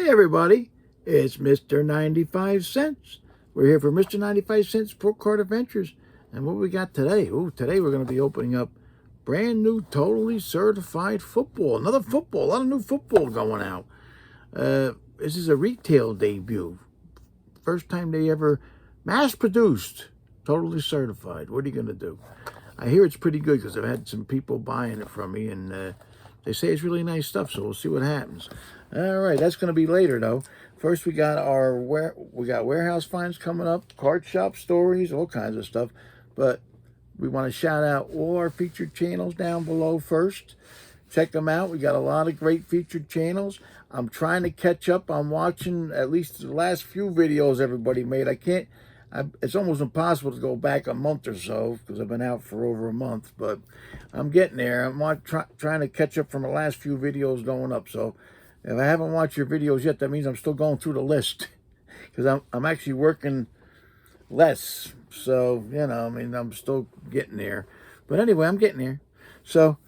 Hey everybody, it's Mr. 95 Cents. We're here for Mr. 95 Cents Sport Card Adventures. And what we got today? Oh, today we're going to be opening up brand new, totally certified football. Another football, a lot of new football going out. This is a retail debut. First time they ever mass-produced, totally certified. What are you going to do? I hear it's pretty good because I've had some people buying it from me, and they say it's really nice stuff, so we'll see what happens. All right, that's going to be later, though. First, we got warehouse finds coming up, card shop stories, all kinds of stuff. But we want to shout out all our featured channels down below first. Check them out. We got a lot of great featured channels. I'm trying to catch up on watching at least the last few videos everybody made. It's almost impossible to go back a month or so because I've been out for over a month, but I'm getting there. I'm trying to catch up from the last few videos going up. So if I haven't watched your videos yet, that means I'm still going through the list because I'm actually working less. So, you know, I mean, I'm still getting there. But anyway, I'm getting there. So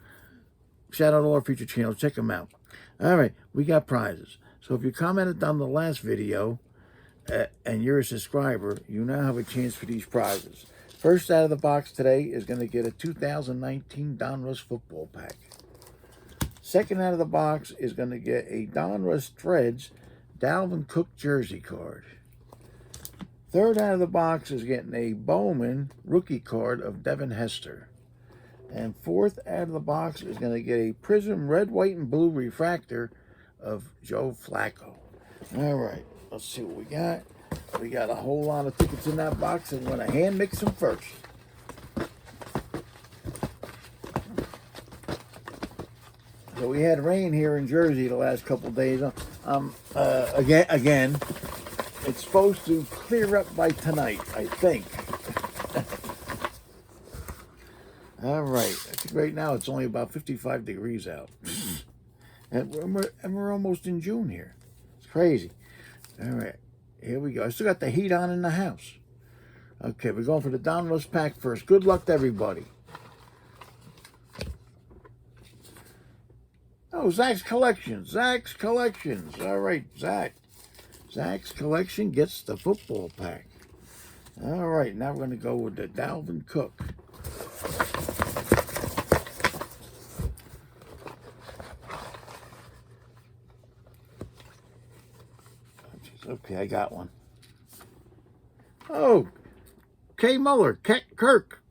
shout out all our future channels. Check them out. All right, we got prizes. So if you commented on the last video, and you're a subscriber, you now have a chance for these prizes. First out of the box today is going to get a 2019 Donruss football pack. Second out of the box is going to get a Donruss Threads Dalvin Cook jersey card. Third out of the box is getting a Bowman rookie card of Devin Hester. And fourth out of the box is going to get a Prism red, white, and blue refractor of Joe Flacco. All right. Let's see what we got. We got a whole lot of tickets in that box, and we're going to hand mix them first. So we had rain here in Jersey the last couple of days. Again, it's supposed to clear up by tonight, I think. All right. I think right now it's only about 55 degrees out. and we're almost in June here. It's crazy. All right, here we go. I still got the heat on in the house. Okay, we're going for the Donruss pack first. Good luck to everybody. Oh, Zach's Collection. Zach's Collections. All right, Zach. Zach's Collection gets the football pack. All right, now we're going to go with the Dalvin Cook. Okay, I got one. Oh, K. Muller, Kirk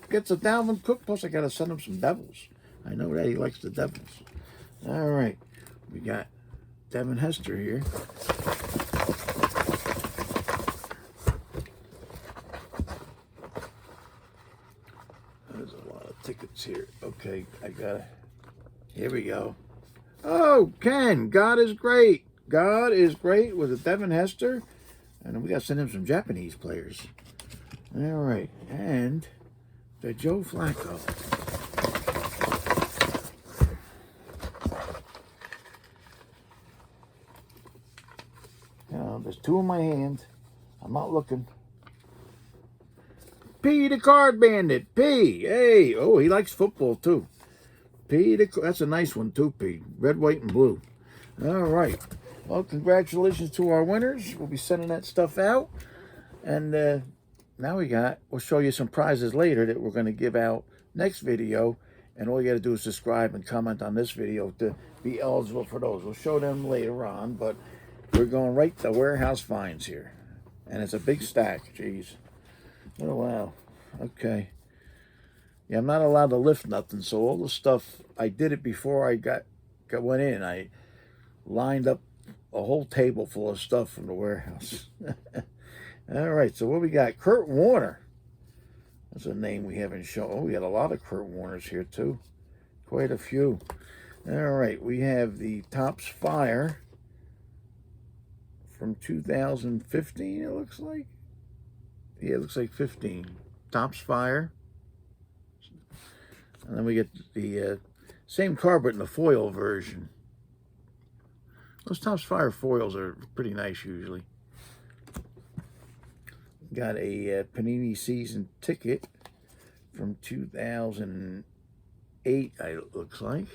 gets a Dalvin Cook. Plus, I got to send him some Devils. I know that he likes the Devils. All right, we got Devin Hester here. There's a lot of tickets here. Okay, I got it. Here we go. Oh, Ken, God is great. God is great with a Devin Hester. And we got to send him some Japanese players. All right. And the Joe Flacco. There's two in my hand. I'm not looking. P the Card Bandit. P. Hey. Oh, he likes football too. P. That's a nice one too, P. Red, white, and blue. All right. Well, congratulations to our winners. We'll be sending that stuff out. And now we'll show you some prizes later that we're going to give out next video. And all you got to do is subscribe and comment on this video to be eligible for those. We'll show them later on, but we're going right to warehouse finds here. And it's a big stack. Jeez. Oh, wow. Okay. Yeah, I'm not allowed to lift nothing, so all the stuff, I did it before I went in. I lined up a whole table full of stuff from the warehouse. All right, so what we got? Kurt Warner. That's a name we haven't shown. Oh, we got a lot of Kurt Warners here, too. Quite a few. All right, we have the Topps Fire from 2015, it looks like. Yeah, it looks like 15. Topps Fire. And then we get the same card, but in the foil version. Those Topps Fire foils are pretty nice usually. Got a Panini season ticket from 2008, it looks like.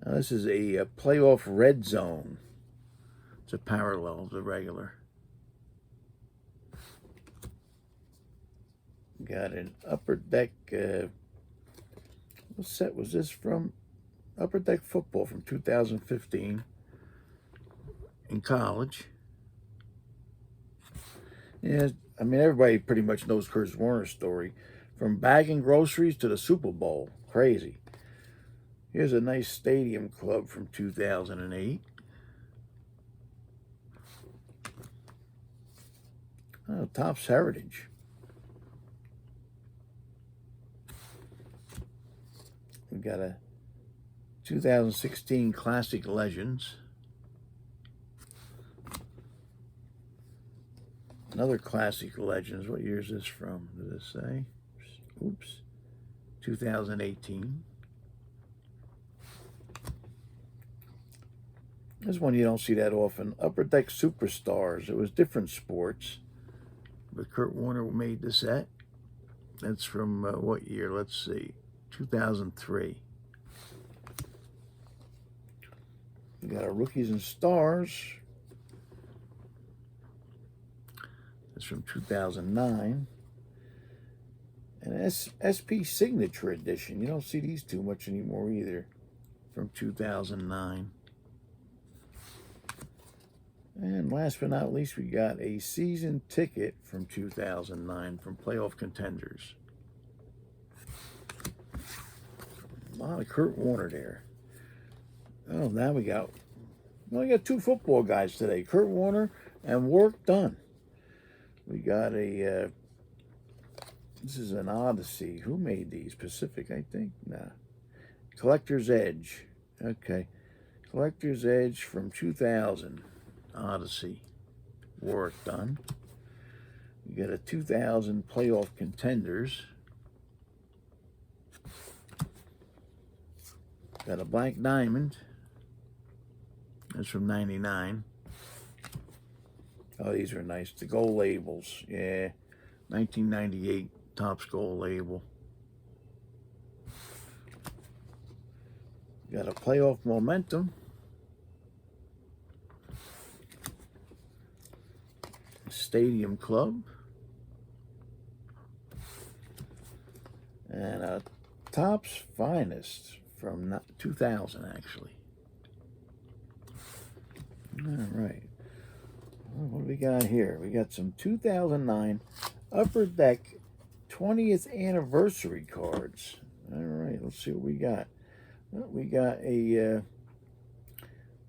This is a playoff red zone. It's a parallel of the regular. Got an Upper Deck, what set was this from? Upper Deck Football from 2015 in college. Yeah, I mean, everybody pretty much knows Kurt Warner's story. From bagging groceries to the Super Bowl. Crazy. Here's a nice stadium club from 2008. Oh, Topps Heritage. We've got a 2016 Classic Legends. Another Classic Legends. What year is this from? Does it say? Oops. 2018. This one you don't see that often. Upper Deck Superstars. It was different sports, but Kurt Warner made the set. That's from what year? Let's see. 2003. We got our Rookies and Stars. It's from 2009. And SP Signature Edition. You don't see these too much anymore either. From 2009. And last but not least, we got a season ticket from 2009 from Playoff Contenders. A lot of Kurt Warner there. Oh, now we got two football guys today. Kurt Warner and Work Done. We got a, this is an Odyssey. Who made these? Pacific, I think? Nah. Collector's Edge. Okay. Collector's Edge from 2000. Odyssey. Work Done. We got a 2000 Playoff Contenders. Got a Black Diamond. That's from 99. Oh, these are nice. The gold labels. Yeah. 1998 Topps gold label. Got a Playoff Momentum. Stadium Club. And a Topps Finest from 2000, actually. All right. Well, what do we got here? We got some 2009 Upper Deck 20th Anniversary cards. All right, let's see what we got. Well, we got a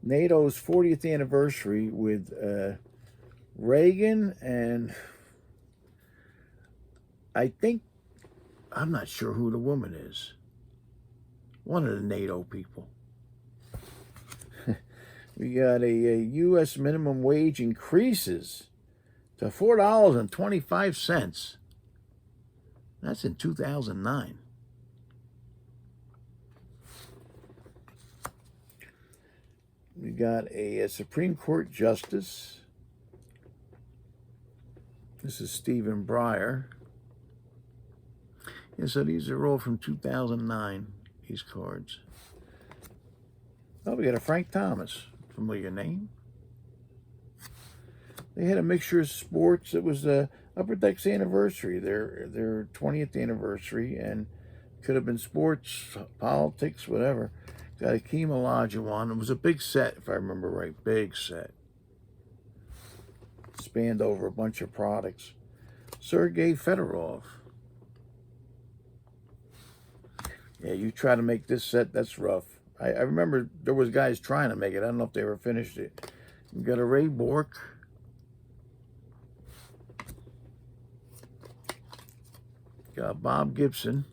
NATO's 40th anniversary with Reagan and I'm not sure who the woman is. One of the NATO people. We got a U.S. minimum wage increases to $4.25. That's in 2009. We got a Supreme Court Justice. This is Stephen Breyer. Yeah, so these are all from 2009, these cards. Oh, we got a Frank Thomas. Familiar name. They had a mixture of sports. It was Upper Deck's anniversary, their 20th anniversary, and could have been sports, politics, whatever. Got a Hakeem Olajuwon. It was a big set, if I remember right. Big set. Spanned over a bunch of products. Sergei Fedorov. Yeah, you try to make this set, that's rough. I remember there was guys trying to make it. I don't know if they ever finished it. We got a Ray Bork. Got Bob Gibson.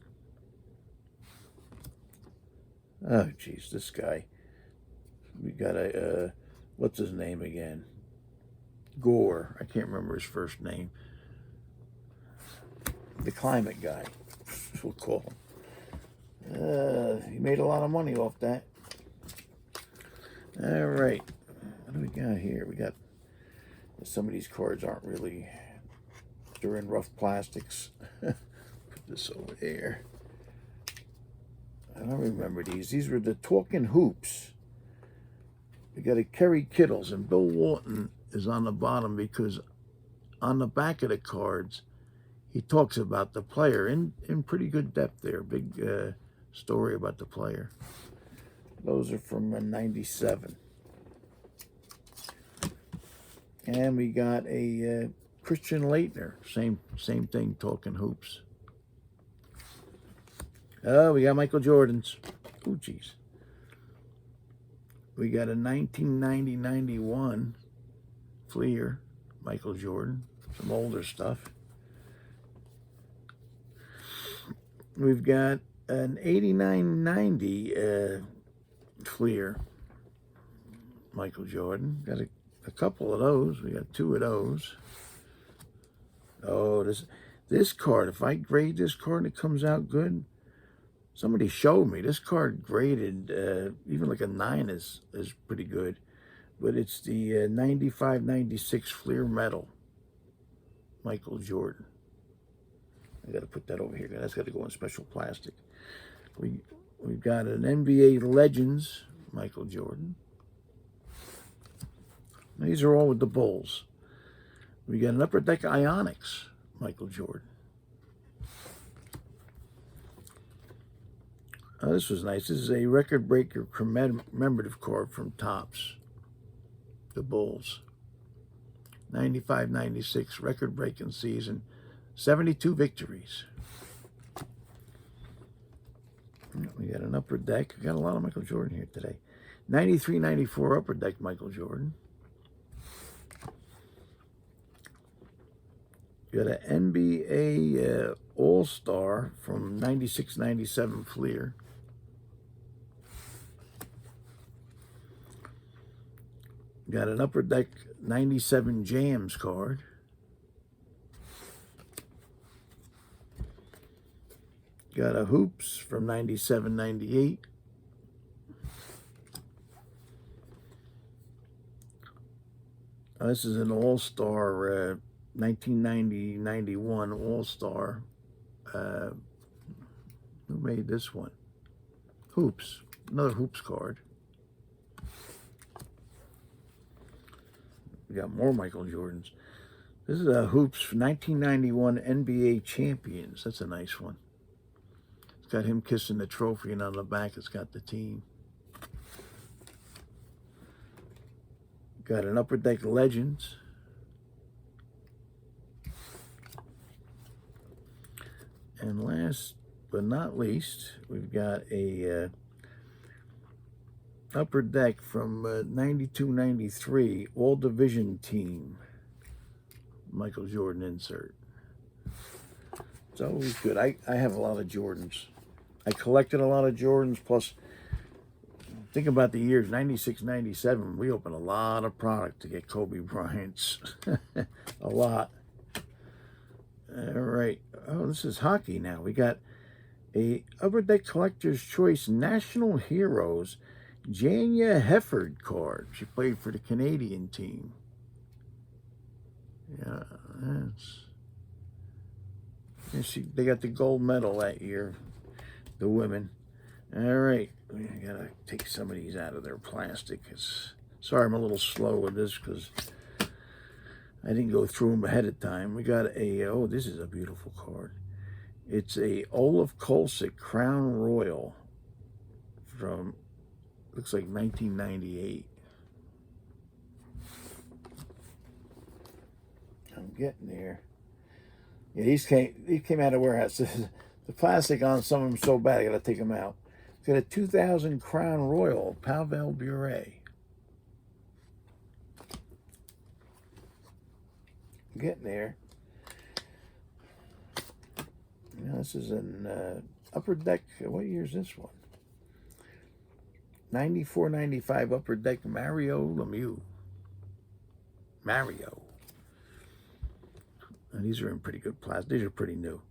Oh, geez, this guy. We got a, what's his name again? Gore. I can't remember his first name. The climate guy, we'll call him. He made a lot of money off that. All right. What do we got here? We got, some of these cards aren't really, they're in rough plastics. Put this over there. I don't remember these. These were the Talking Hoops. We got a Kerry Kittles, and Bill Walton is on the bottom because on the back of the cards, he talks about the player in pretty good depth there. Big story about the player. Those are from '97. And we got a Christian Leitner. Same thing, Talking Hoops. Oh, we got Michael Jordan's. Oh, geez. We got a 1990-91 Fleer, Michael Jordan. Some older stuff. We've got an 89-90 Fleer, Michael Jordan. Got a couple of those. We got two of those. Oh, this card, if I grade this card and it comes out good, somebody showed me this card graded, even like a 9 is pretty good. But it's the 95-96 Fleer Metal, Michael Jordan. I got to put that over here. That's got to go in special plastic. We've got an NBA Legends, Michael Jordan. These are all with the Bulls. We got an Upper Deck Ionics, Michael Jordan. Oh, this was nice. This is a record breaker commemorative card from Topps, the Bulls. 95-96 record breaking season, 72 victories. We got an Upper Deck. We got a lot of Michael Jordan here today. 93-94 Upper Deck Michael Jordan. We got an NBA All-Star from 96-97 Fleer. Got an Upper Deck 97 Jams card. Got a Hoops from 97-98. This is an All-Star 1990-91 All-Star. Who made this one? Hoops. Another Hoops card. We got more Michael Jordans. This is a Hoops for 1991 NBA Champions. That's a nice one. It's got him kissing the trophy, and on the back it's got the team. Got an Upper Deck Legends. And last but not least, we've got a Upper Deck from 92-93 All Division Team, Michael Jordan insert. It's always good. I have a lot of Jordans. I collected a lot of Jordans, plus think about the years 96-97. We opened a lot of product to get Kobe Bryant's. A lot. All right. Oh, this is hockey now. We got a Upper Deck Collector's Choice National Heroes Jania Hefford card. She played for the Canadian team. Yeah, they got the gold medal that year, the women. All right, we gotta take some of these out of their plastic. Sorry, I'm a little slow with this because I didn't go through them ahead of time. We got a, oh, this is a beautiful card. It's a Olaf Kolsic Crown Royal from, looks like 1998. I'm getting there. Yeah, these came out of warehouse. The plastic on some of them so bad, I gotta take them out. It's got a 2000 Crown Royal, Pavel Bure. I'm getting there. Now, this is an Upper Deck, what year is this one? 94-95 Upper Deck Mario Lemieux. Mario. And these are in pretty good plastic. These are pretty new.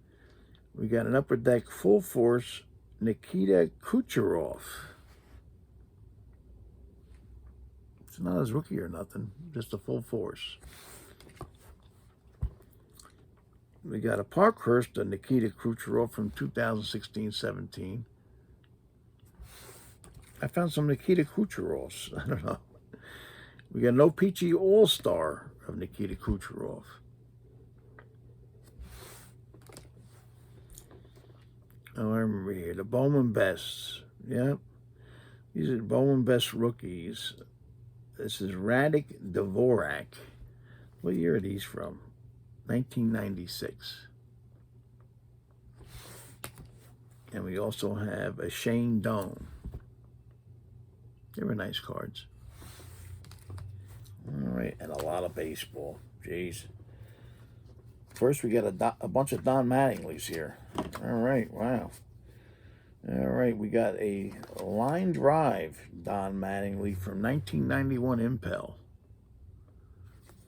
We got an Upper Deck Full Force Nikita Kucherov. It's not his rookie or nothing, just a Full Force. We got a Parkhurst, a Nikita Kucherov from 2016-17. I found some Nikita Kucherovs. I don't know. We got no Peachy All-Star of Nikita Kucherov. Oh, I remember here. The Bowman Bests. Yep. These are Bowman Best rookies. This is Radik Dvorak. What year are these from? 1996. And we also have a Shane Doan. They were nice cards. All right, and a lot of baseball. Jeez. First, we got a bunch of Don Mattingly's here. All right, wow. All right, we got a line drive Don Mattingly from 1991 Impel.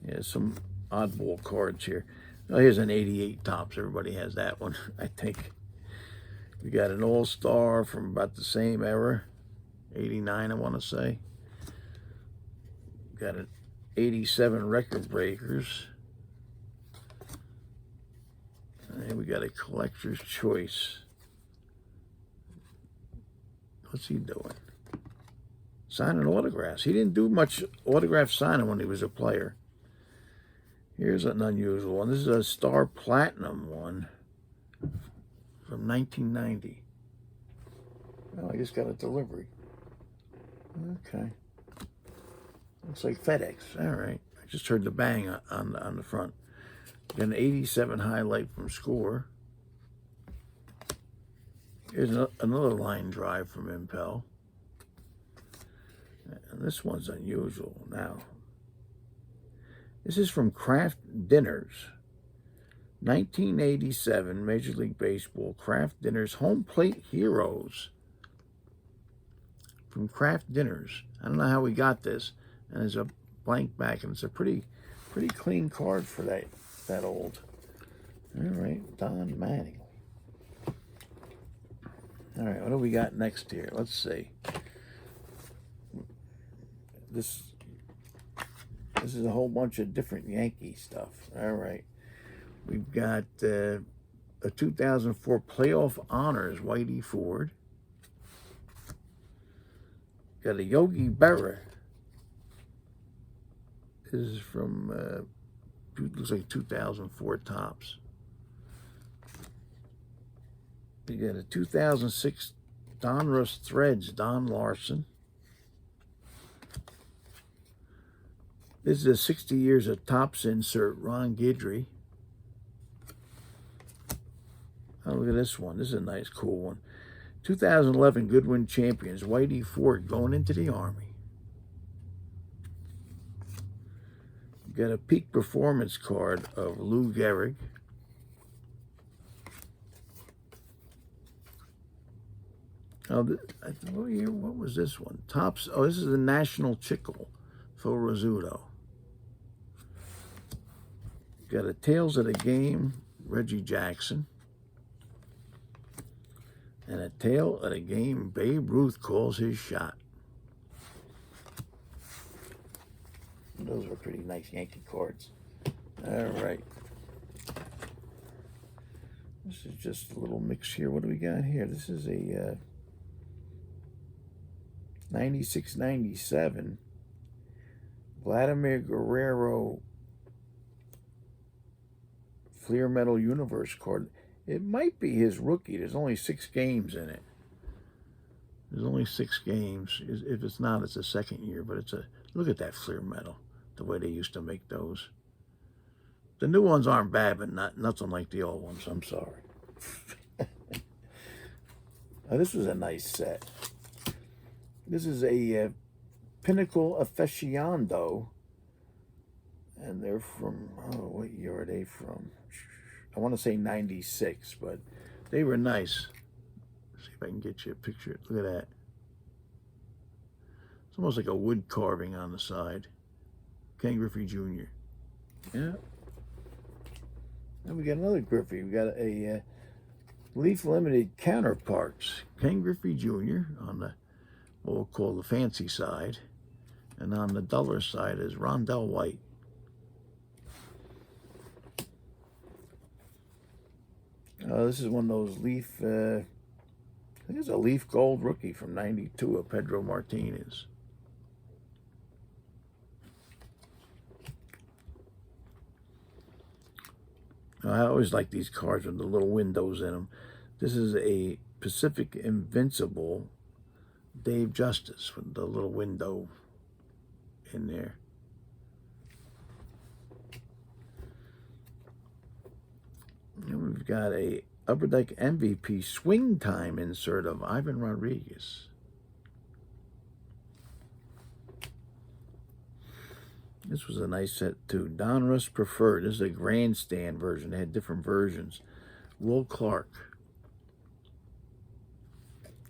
Yeah, some oddball cards here. Oh, here's an 88 Topps. Everybody has that one, I think. We got an All-Star from about the same era. 89, I want to say. Got an 87 Record Breakers. And we got a Collector's Choice. What's he doing? Signing autographs. He didn't do much autograph signing when he was a player. Here's an unusual one. This is a Star Platinum one from 1990. Oh, I just got a delivery. Okay. Looks like FedEx. All right. I just heard the bang on the front. Got an 87 highlight from Score. Here's another line drive from Impel. And this one's unusual now. This is from Kraft Dinners. 1987 Major League Baseball Kraft Dinners Home Plate Heroes. From Kraft Dinners. I don't know how we got this. And there's a blank back, and it's a pretty clean card for that old. All right, Don Mattingly. All right, what do we got next here? Let's see. This is a whole bunch of different Yankee stuff. All right. We've got a 2004 Playoff Honors, Whitey Ford. Got a Yogi Berra. This is from, looks like 2004 Topps. We got a 2006 Donruss Threads, Don Larson. This is a 60 years of Topps insert, Ron Guidry. Oh, look at this one. This is a nice, cool one. 2011 Goodwin Champions, Whitey Ford going into the Army. Got a peak performance card of Lou Gehrig. Oh, what was this one? Topps. Oh, this is the National Chickle, Phil Rizzuto. Got a Tales of the Game, Reggie Jackson. And a Tale of the Game, Babe Ruth calls his shot. Those were pretty nice Yankee cards. All right. This is just a little mix here. What do we got here? This is a 96-97 Vladimir Guerrero Fleer Metal Universe card. It might be his rookie. There's only 6 games in it. There's only 6 games. If it's not, it's a second year. But it's a, look at that Fleer Metal, the way they used to make those. The new ones aren't bad, but nothing like the old ones. I'm sorry. Now, this was a nice set. This is a Pinnacle Aficionado. And they're from, oh, what year are they from? I want to say 96, but they were nice. Let's see if I can get you a picture. Look at that. It's almost like a wood carving on the side. Ken Griffey Jr. Yeah. And we got another Griffey. We got a Leaf Limited Counterparts. Ken Griffey Jr. on the, what we'll call the fancy side. And on the duller side is Rondell White. This is one of those Leaf I think it's a leaf gold rookie from '92 of Pedro Martinez. I always like these cards with the little windows in them. This is a Pacific Invincible Dave Justice with the little window in there. And we've got a Upper Deck MVP Swing Time insert of Ivan Rodriguez. This was a nice set too. Donruss Preferred. This is a grandstand version. They had different versions. Will Clark.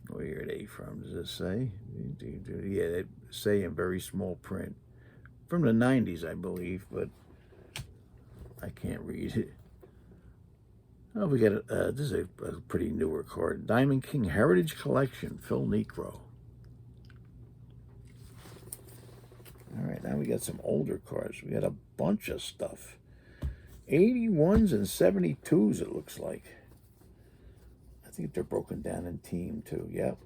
Where are they from? Does it say? Yeah, they say in very small print. From the 90s, I believe, but I can't read it. Oh, we got this is a pretty newer card. Diamond King Heritage Collection, Phil Necro. All right, now we got some older cards. We got a bunch of stuff. 81s and 72s, it looks like. I think they're broken down in team, too. Yep.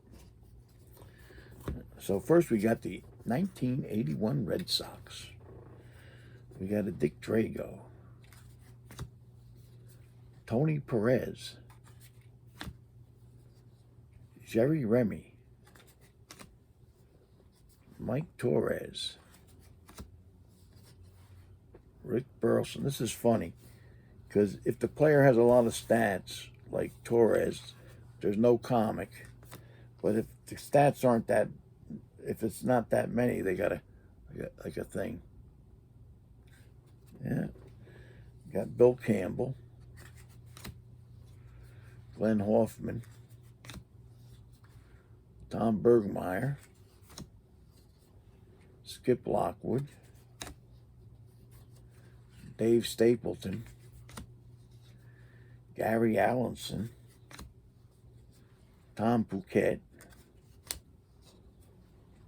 So first we got the 1981 Red Sox. We got a Dick Drago. Tony Perez. Jerry Remy. Mike Torres. Rick Burleson. This is funny because if the player has a lot of stats, like Torres, there's no comic. But if the stats aren't that, if it's not that many, they got like a thing. Yeah. Got Bill Campbell, Glenn Hoffman, Tom Bergmeyer, Skip Lockwood, Dave Stapleton, Gary Allenson, Tom Pouquet,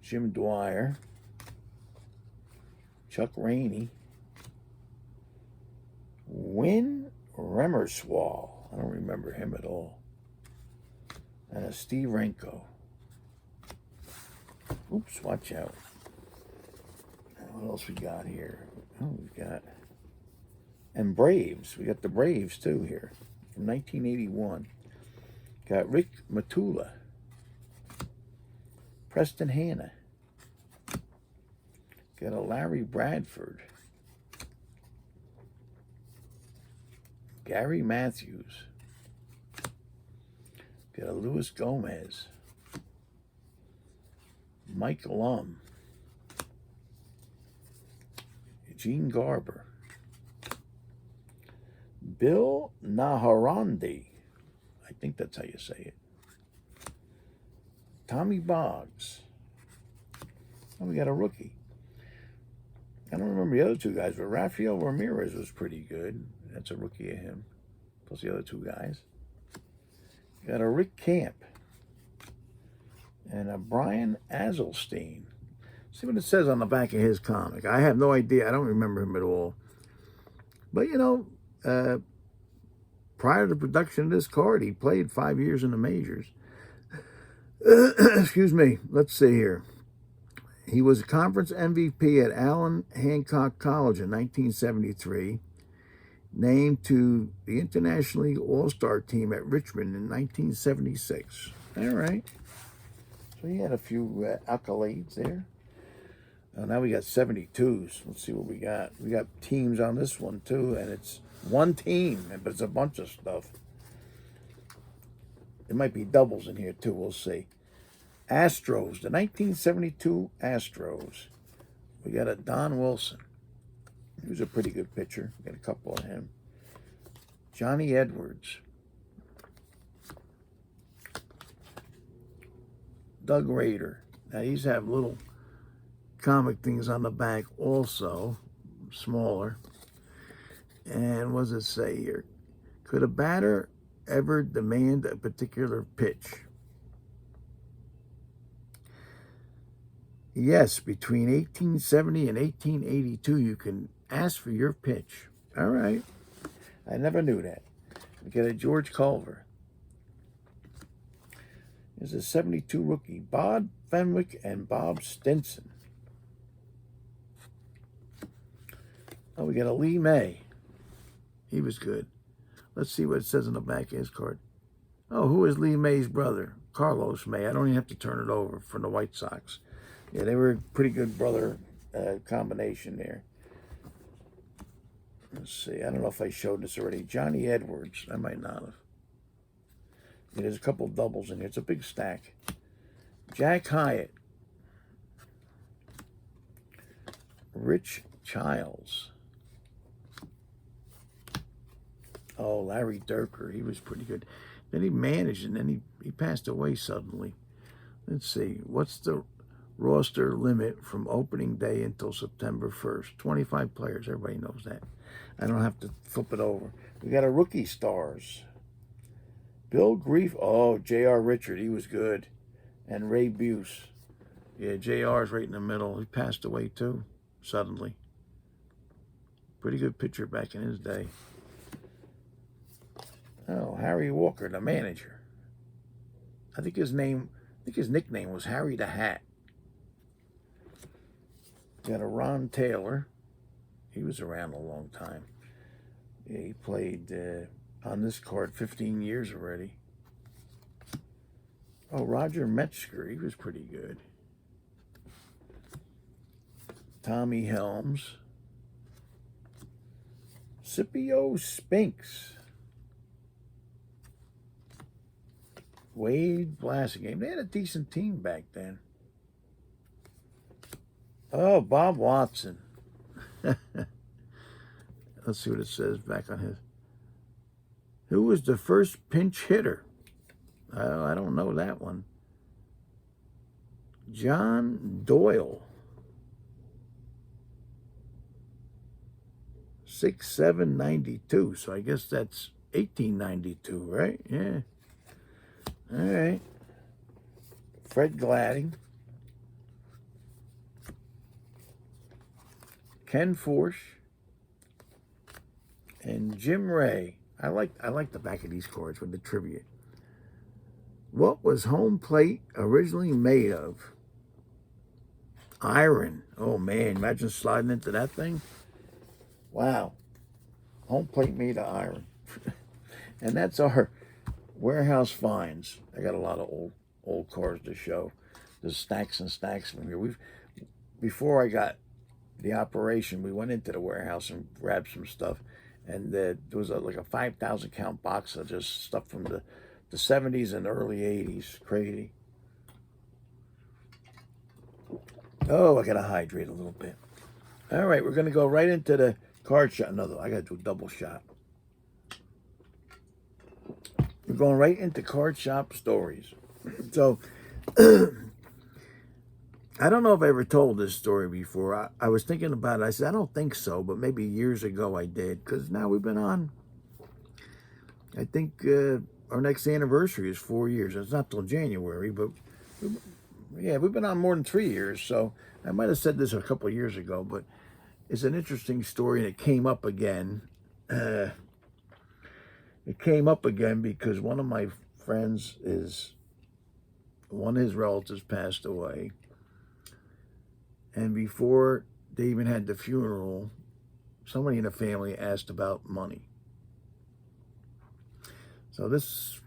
Jim Dwyer, Chuck Rainey, Win Remerswall. I don't remember him at all. And a Steve Renko. Oops, watch out. What else we got here? Oh, we got... And Braves. We got the Braves, too, here. From 1981. Got Rick Matula. Preston Hanna. Got a Larry Bradford. Gary Matthews. Got a Luis Gomez. Mike Lum. Gene Garber. Bill Naharandi. I think that's how you say it. Tommy Boggs. Oh, we got a rookie. I don't remember the other two guys, but Rafael Ramirez was pretty good. That's a rookie of him. Plus the other two guys. You got a Rick Camp. And a Brian Azelstein. See what it says on the back of his comic. I have no idea. I don't remember him at all. But, you know, prior to the production of this card, he played 5 years in the majors. Excuse me. Let's see here. He was a conference MVP at Allen Hancock College in 1973. Named to the International League All-Star team at Richmond in 1976. All right. So he had a few accolades there. Now we got 72s. Let's see what we got. We got teams on this one, too, and it's one team, but it's a bunch of stuff. There might be doubles in here, too. We'll see. Astros, the 1972 Astros. We got a Don Wilson. He was a pretty good pitcher. We got a couple of him. Johnny Edwards. Doug Rader. Now, these have little comic things on the back also, smaller. And what does it say here? Could a batter ever demand a particular pitch? Yes, between 1870 and 1882, you can ask for your pitch. All right. I never knew that. We got a George Culver. There's a 72 rookie, Bob Fenwick and Bob Stinson. Oh, we got a Lee May. He was good. Let's see what it says on the back of his card. Oh, who is Lee May's brother? Carlos May. I don't even have to turn it over for the White Sox. Yeah, they were a pretty good brother combination there. Let's see. I don't know if I showed this already. Johnny Edwards. I might not have. Yeah, there's a couple doubles in here. It's a big stack. Jack Hyatt. Rich Childs. Oh, Larry Durker. He was pretty good. Then he managed, and then he passed away suddenly. Let's see. What's the roster limit from opening day until September 1st? 25 players. Everybody knows that. I don't have to flip it over. We got a rookie stars. Bill Grief. Oh, J.R. Richard. He was good. And Ray Buse. Yeah, J.R.'s right in the middle. He passed away, too, suddenly. Pretty good pitcher back in his day. Oh, Harry Walker, the manager. I think his nickname was Harry the Hat. Got a Ron Taylor. He was around a long time. Yeah, he played on this card 15 years already. Oh, Roger Metzger. He was pretty good. Tommy Helms. Scipio Spinks. Wade Blassingame. They had a decent team back then. Oh, Bob Watson. Let's see what it says back on his. Who was the first pinch hitter? I don't know that one. John Doyle. 6/7/92. So I guess that's 1892, right? Yeah. All right. Fred Gladding. Ken Forsch. And Jim Ray. I like the back of these cards with the trivia. What was home plate originally made of? Iron. Oh, man. Imagine sliding into that thing. Wow. Home plate made of iron. And that's our warehouse finds. I got a lot of old cards to show. There's stacks and stacks from here. Before I got the operation, we went into the warehouse and grabbed some stuff. And there was like a 5,000 count box of just stuff from the 70s and early 80s. Crazy. Oh, I got to hydrate a little bit. All right, we're going to go right into the card shot. No, I got to do a double shot. We're going right into card shop stories. So, I don't know if I ever told this story before. I was thinking about it. I said, I don't think so, but maybe years ago I did. Because now we've been on, I think our next anniversary is 4 years. It's not till January, but yeah, we've been on more than 3 years. So I might have said this a couple of years ago, but it's an interesting story, and it came up again. It came up again because one of my friends one of his relatives passed away. And before they even had the funeral, somebody in the family asked about money. So this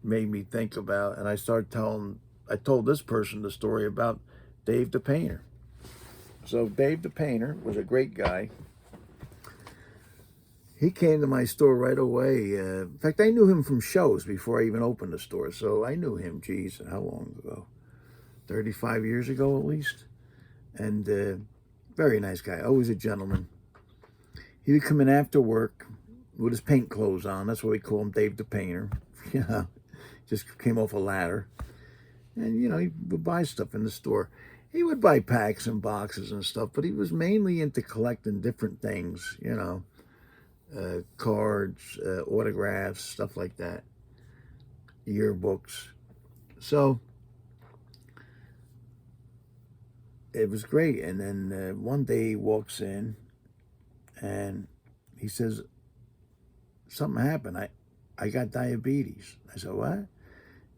made me think about, and I told this person the story about Dave the Painter. So Dave the Painter was a great guy. He came to my store right away. In fact, I knew him from shows before I even opened the store. So I knew him, geez, how long ago? 35 years ago at least. And very nice guy, always a gentleman. He would come in after work with his paint clothes on. That's why we call him Dave the Painter. You know, just came off a ladder. And, you know, he would buy stuff in the store. He would buy packs and boxes and stuff, but he was mainly into collecting different things, you know, cards, autographs, stuff like that, yearbooks. So it was great. And then one day he walks in and he says, something happened. I got diabetes. I said, what?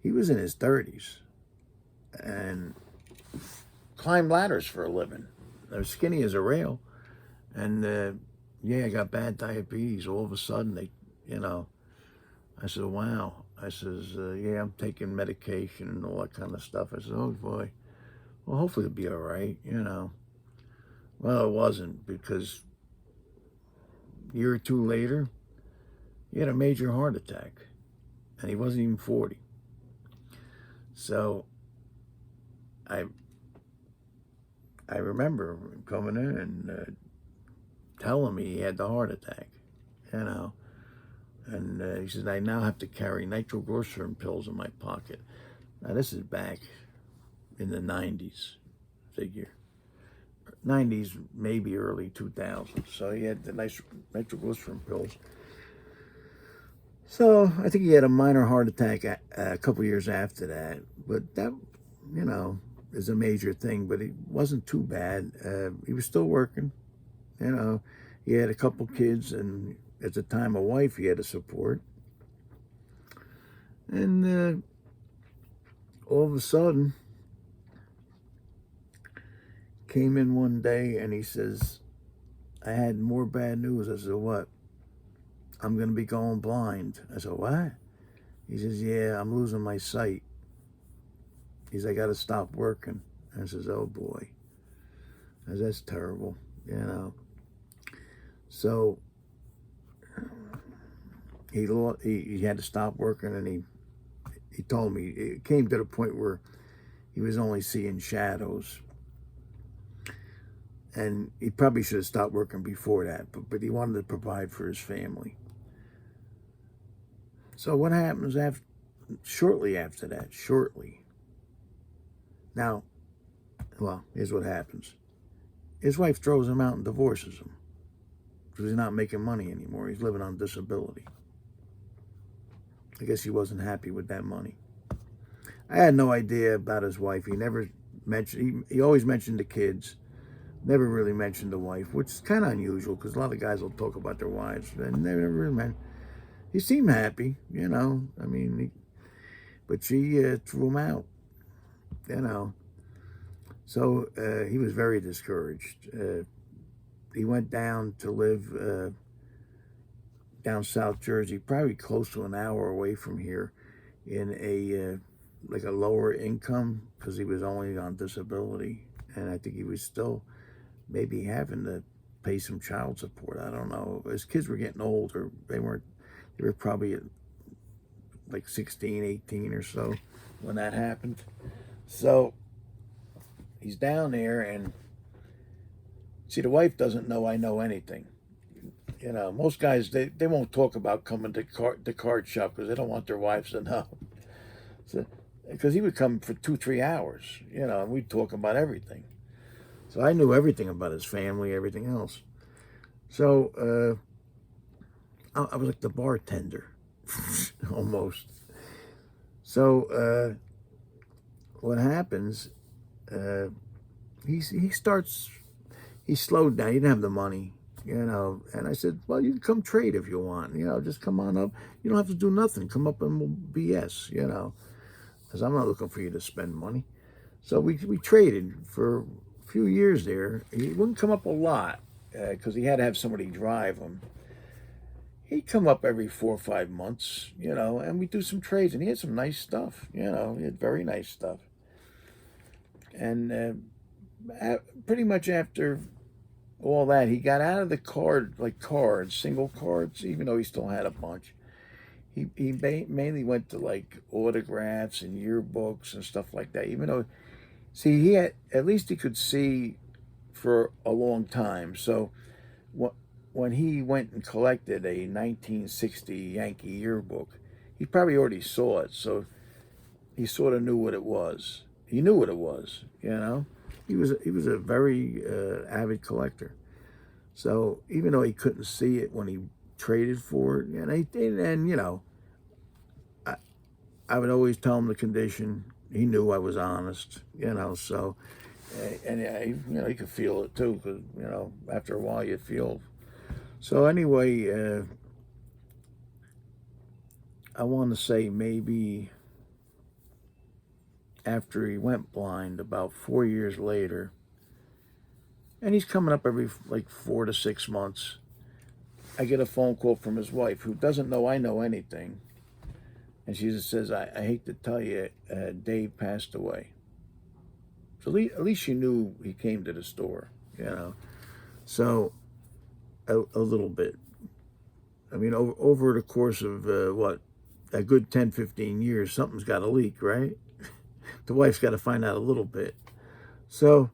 He was in his 30s and climbed ladders for a living. They're skinny as a rail. And yeah, I got bad diabetes. All of a sudden, I said, wow. I says, yeah, I'm taking medication and all that kind of stuff. I said, oh boy, well, hopefully it'll be all right. Well, it wasn't, because a year or two later, he had a major heart attack, and he wasn't even 40. So I remember coming in and telling me he had the heart attack. And he said, I now have to carry nitroglycerin pills in my pocket. Now, this is back in the 90s, figure. 90s, maybe early 2000s. So he had the nitroglycerin pills. So I think he had a minor heart attack a couple years after that. But that, is a major thing. But it wasn't too bad. He was still working. He had a couple kids, and at the time a wife he had to support. And all of a sudden, came in one day and he says, I had more bad news. I said, what? I'm going to be going blind. I said, what? He says, yeah, I'm losing my sight. He says, I got to stop working. I says, oh boy. I said, that's terrible, So he had to stop working, and he told me it came to the point where he was only seeing shadows. And he probably should have stopped working before that, but he wanted to provide for his family. So what happens shortly after that? Now, well, here's what happens. His wife throws him out and divorces him because he's not making money anymore. He's living on disability. I guess he wasn't happy with that money. I had no idea about his wife. He never mentioned, he always mentioned the kids. Never really mentioned the wife, which is kind of unusual because a lot of guys will talk about their wives. And they never really mentioned. He seemed happy, but she threw him out, So he was very discouraged. He went down to live down South Jersey, probably close to an hour away from here, in like a lower income, because he was only on disability. And I think he was still maybe having to pay some child support. I don't know. His kids were getting older. They were probably at like 16, 18 or so when that happened. So he's down there, and see, the wife doesn't know I know anything. Most guys, they won't talk about coming to the card shop because they don't want their wives to know. So, because he would come for 2-3 hours, and we'd talk about everything. So I knew everything about his family, everything else. So I was like the bartender, almost. So what happens, he slowed down. He didn't have the money, and I said, well, you can come trade if you want, just come on up. You don't have to do nothing. Come up and we'll BS, because I'm not looking for you to spend money. So we traded for a few years there. He wouldn't come up a lot because he had to have somebody drive him. He'd come up every 4 or 5 months, and we'd do some trades. And he had some nice stuff, he had very nice stuff. And pretty much after all that, he got out of the cards, single cards, even though he still had a bunch. He mainly went to like autographs and yearbooks and stuff like that, even though, see, he had, at least he could see for a long time. So when he went and collected a 1960 Yankee yearbook, he probably already saw it, so he sort of knew what it was. He knew what it was, He was a very avid collector. So even though he couldn't see it when he traded for it, and I would always tell him the condition. He knew I was honest, So, and he could feel it too, because after a while you feel. So anyway, I want to say maybe after he went blind about 4 years later. And he's coming up every like 4 to 6 months. I get a phone call from his wife, who doesn't know I know anything. And she just says, I hate to tell you, Dave passed away. So at least she knew he came to the store, you know. So a little bit. I mean, over the course of, a good 10, 15 years, something's got to leak, right? The wife's got to find out a little bit. So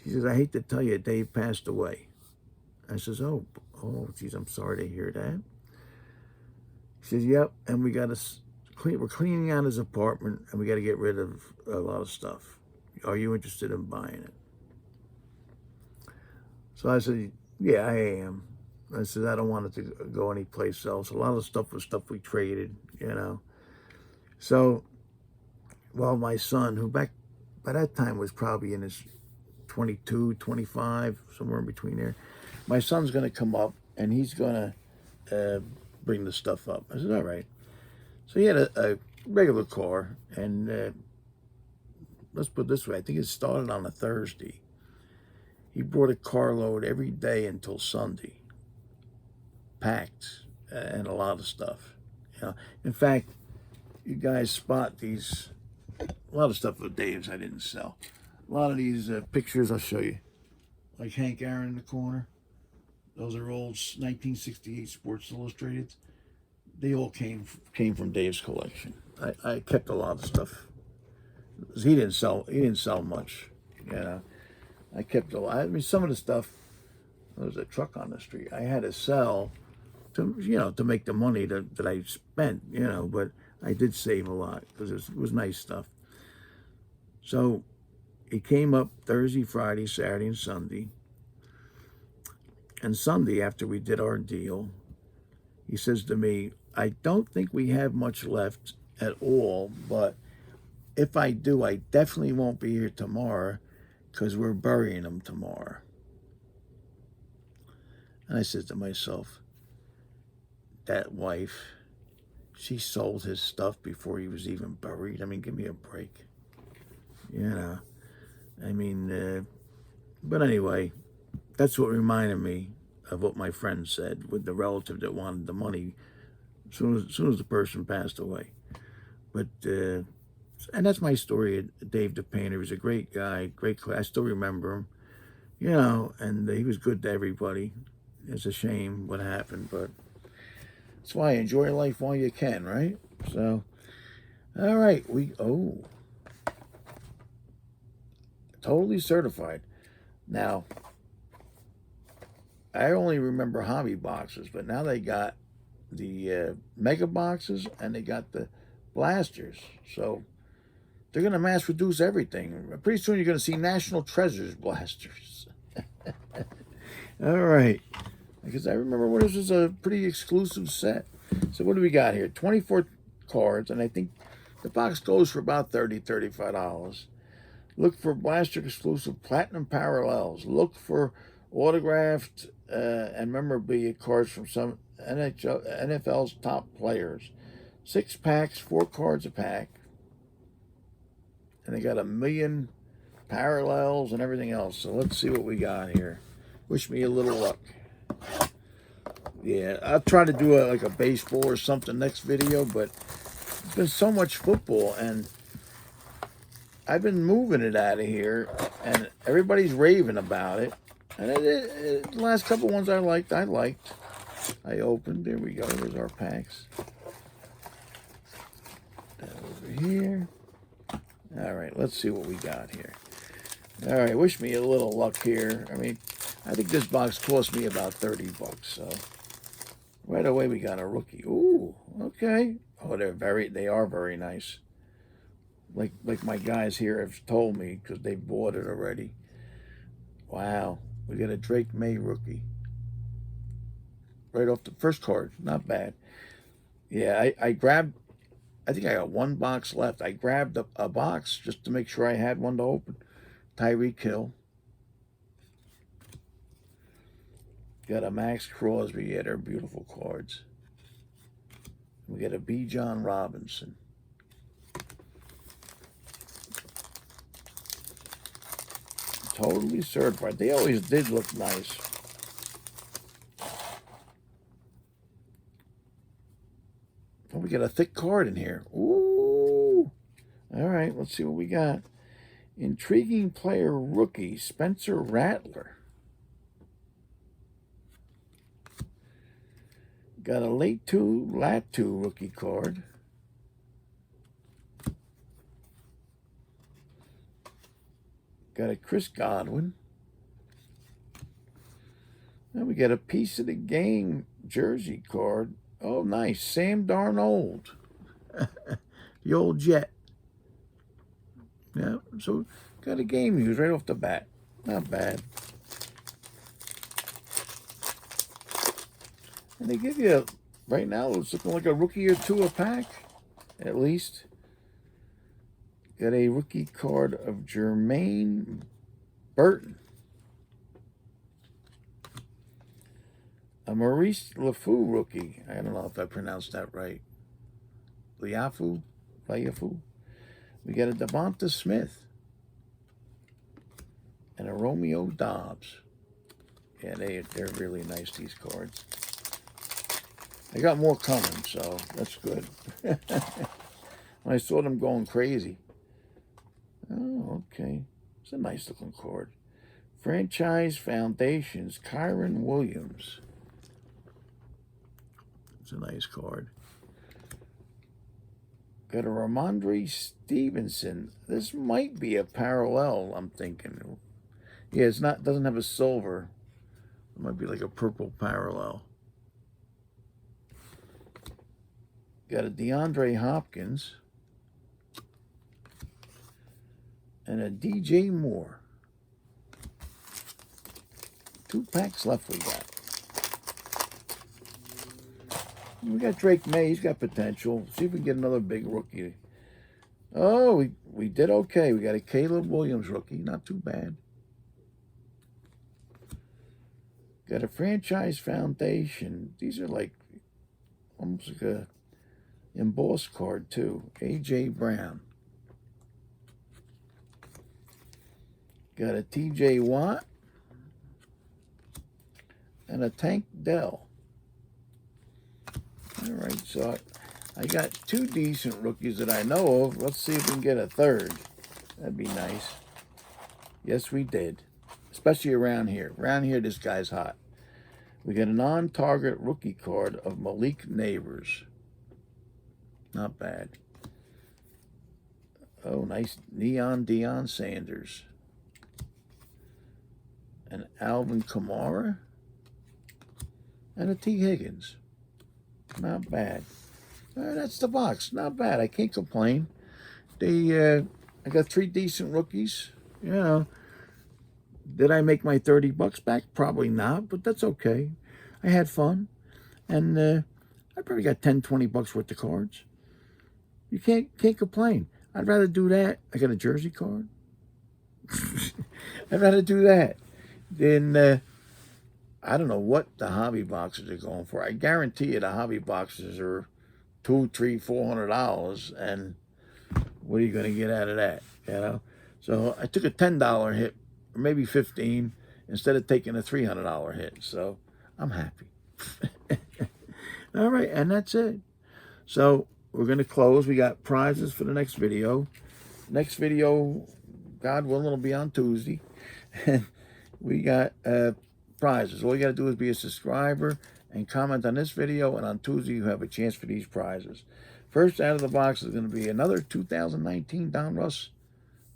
she says, I hate to tell you, Dave passed away. I says, oh, geez, I'm sorry to hear that. She says, yep, and we got to we're cleaning out his apartment, and we got to get rid of a lot of stuff. Are you interested in buying it? So I said, yeah, I am. I said, I don't want it to go anyplace else. A lot of stuff was stuff we traded, you know. So, well, my son, who by that time was probably in his 22, 25, somewhere in between there, my son's going to come up, and he's going to bring the stuff up. I said, all right. So he had a regular car, and let's put it this way, I think it started on a Thursday. He brought a carload every day until Sunday, packed, and a lot of stuff. You know, in fact, you guys spot these, a lot of stuff with Dave's I didn't sell. A lot of these pictures I'll show you, like Hank Aaron in the corner. Those are old 1968 Sports Illustrated. They all came from Dave's collection. I kept a lot of stuff. He didn't sell much, you know. I kept a lot. I mean, some of the stuff, there was a truck on the street, I had to sell to, you know, to make the money that I spent, you know, but I did save a lot because it was nice stuff. So he came up Thursday, Friday, Saturday, and Sunday. And Sunday, after we did our deal, he says to me, I don't think we have much left at all, but if I do, I definitely won't be here tomorrow because we're burying him tomorrow. And I said to myself, that wife, she sold his stuff before he was even buried. I mean, give me a break. You know, I mean, but anyway, that's what reminded me of what my friend said with the relative that wanted the money as soon as the person passed away. But, and that's my story of Dave the Painter. He was a great guy, great class. I still remember him, you know, and he was good to everybody. It's a shame what happened, but that's why enjoy life while you can, right? So, all right, totally certified. Now, I only remember hobby boxes, but now they got the mega boxes and they got the blasters. So they're going to mass produce everything. Pretty soon you're going to see National Treasures blasters. All right. Because I remember when this was a pretty exclusive set. So what do we got here? 24 cards, and I think the box goes for about $30, $35. Look for blaster exclusive platinum parallels. Look for autographed and memorabilia cards from some NFL's top players. 6 packs, 4 cards a pack. And they got 1 million parallels and everything else. So let's see what we got here. Wish me a little luck. Yeah, I'll try to do like a baseball or something next video, but there's been so much football, and I've been moving it out of here, and everybody's raving about it. And the last couple ones I liked. I opened. There we go. There's our packs. Over here. All right, let's see what we got here. All right, wish me a little luck here. I mean, I think this box cost me about $30, so right away we got a rookie. Ooh, okay. Oh, they are very nice. Like my guys here have told me because they bought it already. Wow, we got a Drake May rookie. Right off the first card, not bad. Yeah, I grabbed, I think I got 1 box left. I grabbed a box just to make sure I had one to open. Tyreek Hill. Got a Max Crosby. Yeah, they're beautiful cards. We got a B. John Robinson. Totally certified. They always did look nice. Oh, we got a thick card in here. Ooh. All right, let's see what we got. Intriguing player rookie, Spencer Rattler. Got a late 2, lat 2 rookie card. Got a Chris Godwin. Then we got a piece of the game jersey card. Oh, nice. Sam Darnold. The old Jet. Yeah, so got a game used right off the bat. Not bad. And they give you, right now, it's looking like a rookie or two a pack, at least. Got a rookie card of Jermaine Burton. A Maurice LaFou rookie. I don't know if I pronounced that right. Liafu? We got a Devonta Smith. And a Romeo Dobbs. Yeah, they're really nice, these cards. I got more coming, so that's good. I saw them going crazy. Oh, okay. It's a nice looking card. Franchise Foundations, Kyron Williams. It's a nice card. Got a Ramondre Stevenson. This might be a parallel, I'm thinking. Yeah, it's not, doesn't have a silver. It might be like a purple parallel. Got a DeAndre Hopkins. And a DJ Moore. 2 packs left we got. We got Drake May. He's got potential. See if we can get another big rookie. Oh, we did okay. We got a Caleb Williams rookie. Not too bad. Got a Franchise Foundation. These are like almost like a embossed card too. A.J. Brown. Got a T.J. Watt. And a Tank Dell. All right, so I got 2 decent rookies that I know of. Let's see if we can get a third. That'd be nice. Yes, we did. Especially around here. Around here, this guy's hot. We got a non-target rookie card of Malik Neighbors. Not bad. Oh, nice neon Deion Sanders. And Alvin Kamara. And a T. Higgins. Not bad. That's the box. Not bad. I can't complain. I got 3 decent rookies. You know, did I make my 30 bucks back? Probably not, but that's okay. I had fun. And I probably got 10, 20 bucks worth of cards. You can't complain. I'd rather do that. I got a jersey card. I'd rather do that than I don't know what the hobby boxes are going for. I guarantee you the hobby boxes are $200, $300, $400, and what are you going to get out of that? You know. So I took a $10 hit, or maybe 15, instead of taking a $300 hit. So I'm happy. All right, and that's it. So we're going to close. We got prizes for the next video. Next video, God willing, will be on Tuesday, and we got prizes. All you got to do is be a subscriber and comment on this video, and on Tuesday you have a chance for these prizes. First out of the box is going to be another 2019 Don Russ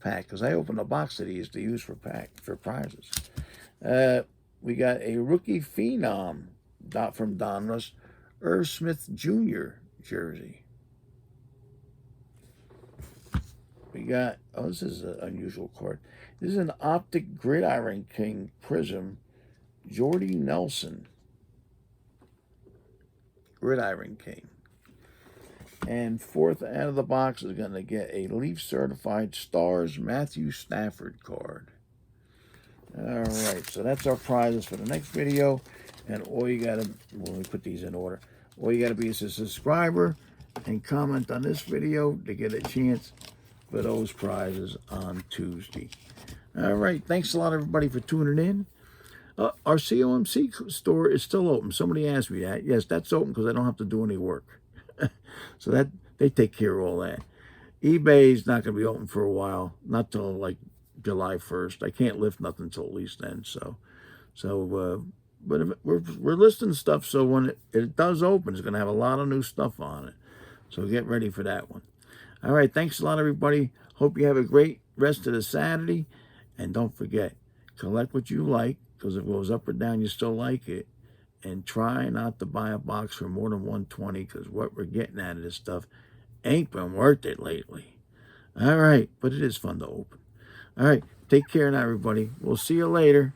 pack, because I opened a box of these to use for prizes. We got a rookie phenom from Don Russ, Irv Smith Jr. jersey. We got, oh, this is an unusual card. This is an Optic Gridiron King Prism, Jordy Nelson. Gridiron King. And 4th out of the box is going to get a Leaf Certified Stars Matthew Stafford card. All right, so that's our prizes for the next video. And all you got to, when we put these in order, all you got to be is a subscriber and comment on this video to get a chance for those prizes on Tuesday. All right. Thanks a lot, everybody, for tuning in. Our COMC store is still open. Somebody asked me that. Yes, that's open because I don't have to do any work. So that they take care of all that. eBay's not going to be open for a while, not till like July 1st. I can't lift nothing until at least then. But we're listing stuff, so when it does open, it's going to have a lot of new stuff on it. So get ready for that one. All right, thanks a lot, everybody. Hope you have a great rest of the Saturday. And don't forget, collect what you like, because if it goes up or down, you still like it. And try not to buy a box for more than 120, because what we're getting out of this stuff ain't been worth it lately. All right, but it is fun to open. All right, take care now, everybody. We'll see you later.